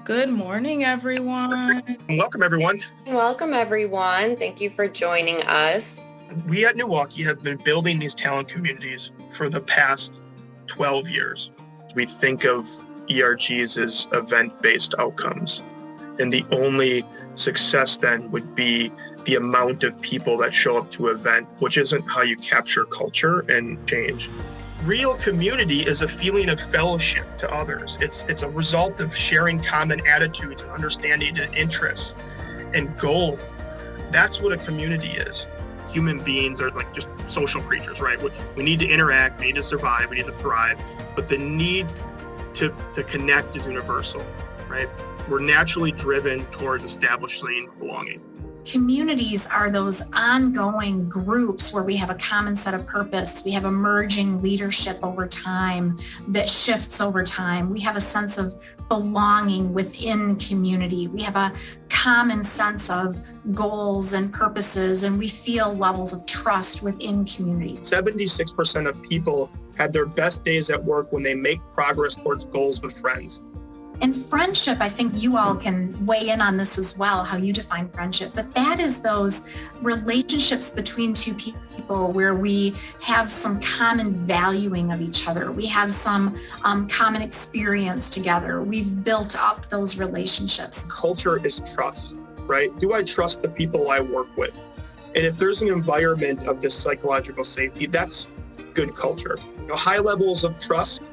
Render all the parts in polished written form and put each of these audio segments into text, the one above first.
Good morning, everyone. Welcome, everyone. Welcome, everyone. Thank you for joining us. We at Milwaukee have been building these talent communities for the past 12 years. We think of ERGs as event-based outcomes, and the only success then would be the amount of people that show up to an event, which isn't how you capture culture and change. Real community is a feeling of fellowship to others. It's a result of sharing common attitudes and understanding and interests and goals. That's what a community is. Human beings are like just social creatures, right? We need to interact, we need to survive, we need to thrive, but the need to connect is universal, right? We're naturally driven towards establishing belonging. Communities are those ongoing groups where we have a common set of purpose. We have emerging leadership over time that shifts over time. We have a sense of belonging within community. We have a common sense of goals and purposes, and we feel levels of trust within communities. 76% of people had their best days at work when they make progress towards goals with friends. And friendship, I think you all can weigh in on this as well, how you define friendship, but that is those relationships between two people where we have some common valuing of each other. We have some common experience together. We've built up those relationships. Culture is trust, right? Do I trust the people I work with? And if there's an environment of this psychological safety, that's good culture. High levels of trust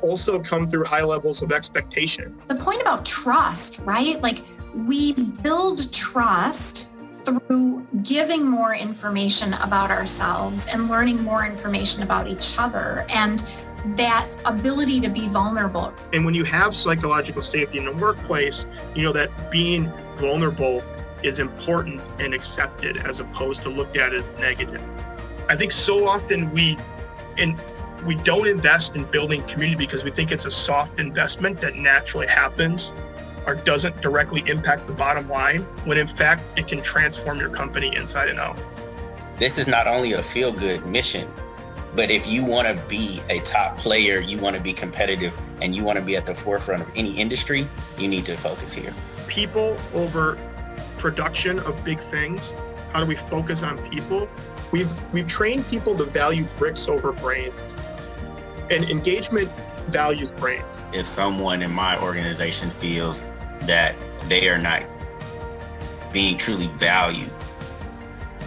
also come through high levels of expectation. The point about trust, right? Like we build trust through giving more information about ourselves and learning more information about each other and that ability to be vulnerable. And when you have psychological safety in the workplace, you know that being vulnerable is important and accepted as opposed to looked at as negative. I think so often we don't invest in building community because we think it's a soft investment that naturally happens or doesn't directly impact the bottom line, when in fact it can transform your company inside and out. This is not only a feel-good mission, but if you want to be a top player, you want to be competitive, and you want to be at the forefront of any industry, you need to focus here. People over production of big things. How do we focus on people? We've trained people to value bricks over brains. And engagement values brains. If someone in my organization feels that they are not being truly valued,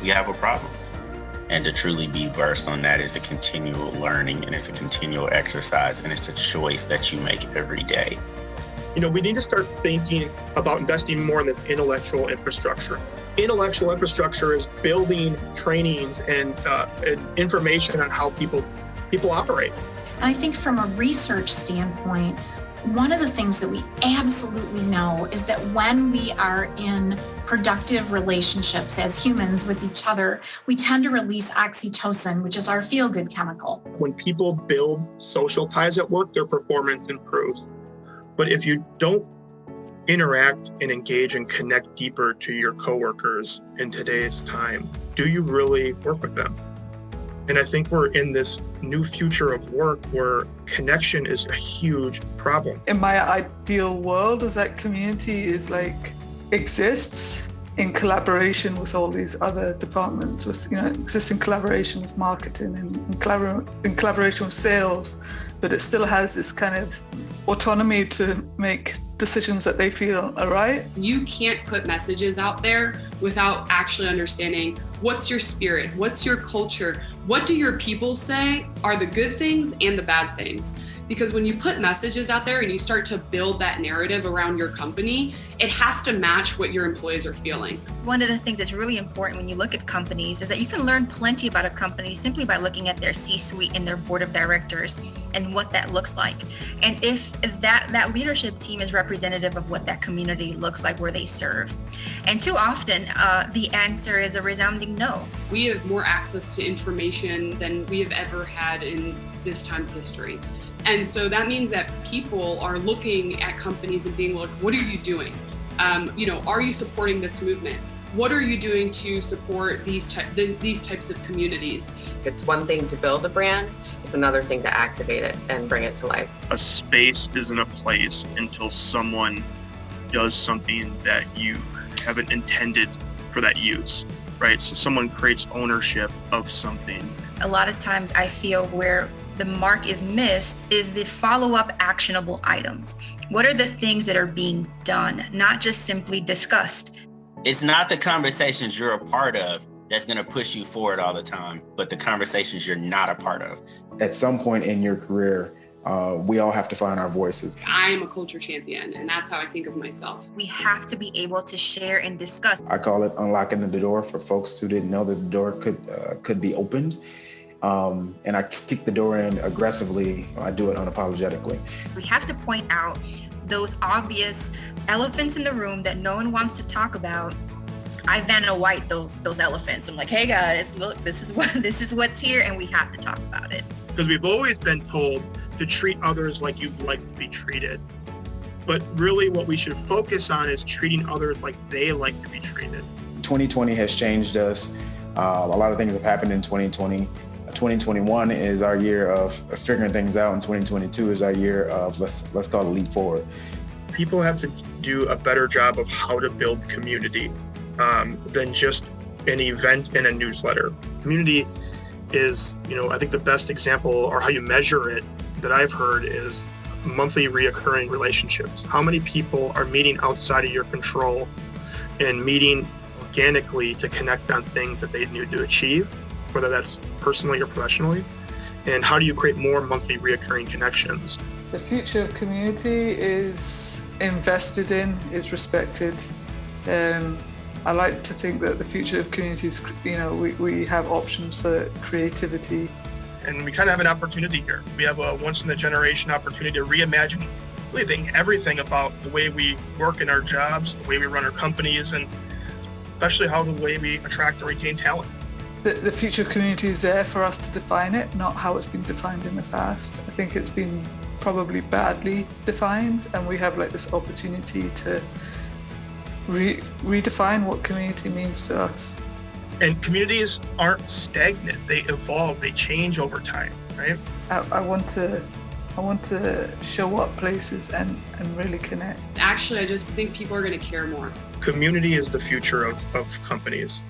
we have a problem. And to truly be versed on that is a continual learning, and it's a continual exercise, and it's a choice that you make every day. We need to start thinking about investing more in this intellectual infrastructure. Intellectual infrastructure is building trainings and information on how people operate. And I think from a research standpoint, one of the things that we absolutely know is that when we are in productive relationships as humans with each other, we tend to release oxytocin, which is our feel-good chemical. When people build social ties at work, their performance improves. But if you don't interact and engage and connect deeper to your coworkers in today's time, do you really work with them? And I think we're in this new future of work where connection is a huge problem. In my ideal world, is that community is exists in collaboration with all these other departments, exists in collaboration with marketing and in collaboration with sales, but it still has this kind of autonomy to make decisions that they feel are right. You can't put messages out there without actually understanding what's your spirit, what's your culture, what do your people say are the good things and the bad things. Because when you put messages out there and you start to build that narrative around your company, it has to match what your employees are feeling. One of the things that's really important when you look at companies is that you can learn plenty about a company simply by looking at their C-suite and their board of directors and what that looks like. And if that leadership team is representative of what that community looks like where they serve. And too often, the answer is a resounding no. We have more access to information than we have ever had in this time of history. And so that means that people are looking at companies and being like, what are you doing? Are you supporting this movement? What are you doing to support these types of communities? It's one thing to build a brand, it's another thing to activate it and bring it to life. A space isn't a place until someone does something that you haven't intended for that use, right? So someone creates ownership of something. A lot of times I feel where the mark is missed is the follow-up actionable items. What are the things that are being done, not just simply discussed? It's not the conversations you're a part of that's going to push you forward all the time, but the conversations you're not a part of. At some point in your career, we all have to find our voices. I am a culture champion, and that's how I think of myself. We have to be able to share and discuss. I call it unlocking the door for folks who didn't know that the door could be opened. And I kick the door in aggressively. I do it unapologetically. We have to point out those obvious elephants in the room that no one wants to talk about. I Vanna White those elephants. I'm like, hey guys, look, this is what's here, and we have to talk about it. Because we've always been told to treat others like you'd like to be treated. But really what we should focus on is treating others like they like to be treated. 2020 has changed us. A lot of things have happened in 2020. 2021 is our year of figuring things out, and 2022 is our year of let's call it leap forward. People have to do a better job of how to build community than just an event in a newsletter. Community is, I think the best example or how you measure it that I've heard is monthly reoccurring relationships. How many people are meeting outside of your control and meeting organically to connect on things that they need to achieve, whether that's personally or professionally? And how do you create more monthly reoccurring connections? The future of community is invested in, is respected. I like to think that the future of communities, we have options for creativity. And we kind of have an opportunity here. We have a once-in-a-generation opportunity to reimagine really everything about the way we work in our jobs, the way we run our companies, and especially how the way we attract and retain talent. The future of community is there for us to define it, not how it's been defined in the past. I think it's been probably badly defined, and we have this opportunity to redefine what community means to us. And communities aren't stagnant, they evolve, they change over time, right? I want to show up places and really connect. Actually, I just think people are going to care more. Community is the future of companies.